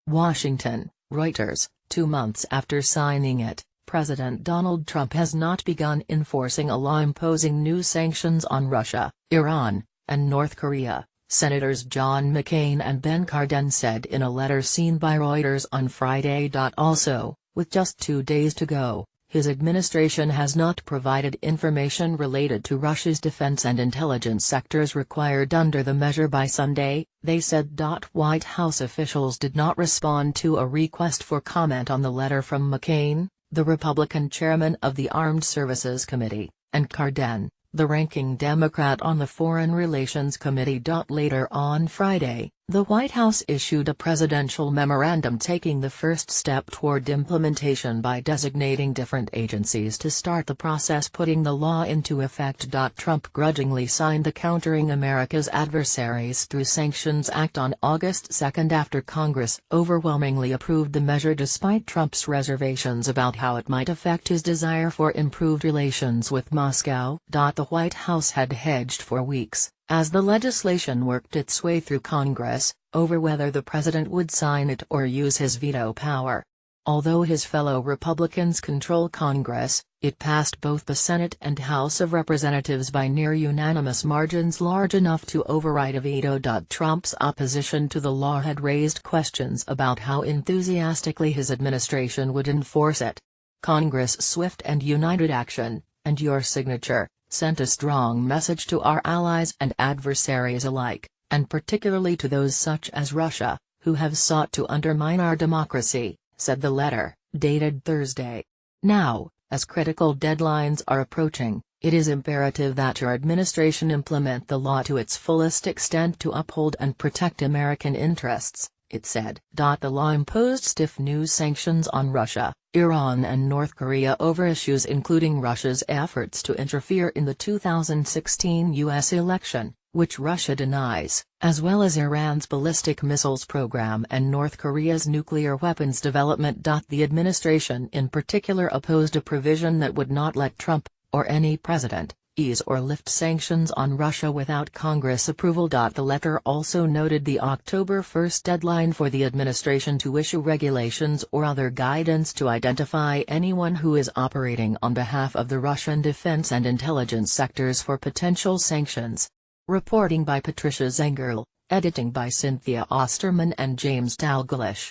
Washington, Reuters. 2 months after signing it, President Donald Trump has not begun enforcing a law imposing new sanctions on Russia, Iran, and North Korea, Senators John McCain and Ben Cardin said in a letter seen by Reuters on Friday. Also, with just 2 days to go, his administration has not provided information related to Russia's defense and intelligence sectors required under the measure by Sunday, they said. White House officials did not respond to a request for comment on the letter from McCain, the Republican chairman of the Armed Services Committee, and Cardin, the ranking Democrat on the Foreign Relations Committee. Later on Friday, the White House issued a presidential memorandum taking the first step toward implementation by designating different agencies to start the process putting the law into effect. Trump grudgingly signed the Countering America's Adversaries Through Sanctions Act on August 2 after Congress overwhelmingly approved the measure despite Trump's reservations about how it might affect his desire for improved relations with Moscow. The White House had hedged for weeks, as the legislation worked its way through Congress, over whether the president would sign it or use his veto power. Although his fellow Republicans control Congress, it passed both the Senate and House of Representatives by near unanimous margins large enough to override a veto. Trump's opposition to the law had raised questions about how enthusiastically his administration would enforce it. Congress' swift and united action, and your signature, sent a strong message to our allies and adversaries alike, and particularly to those such as Russia, who have sought to undermine our democracy, said the letter, dated Thursday. Now, as critical deadlines are approaching, it is imperative that your administration implement the law to its fullest extent to uphold and protect American interests, it said. The law imposed stiff new sanctions on Russia, Iran and North Korea over issues including Russia's efforts to interfere in the 2016 U.S. election, which Russia denies, as well as Iran's ballistic missiles program and North Korea's nuclear weapons development. The administration in particular opposed a provision that would not let Trump, or any president, ease or lift sanctions on Russia without Congress approval. The letter also noted the October 1 deadline for the administration to issue regulations or other guidance to identify anyone who is operating on behalf of the Russian defense and intelligence sectors for potential sanctions. Reporting by Patricia Zengerl, editing by Cynthia Osterman and James Dalglish.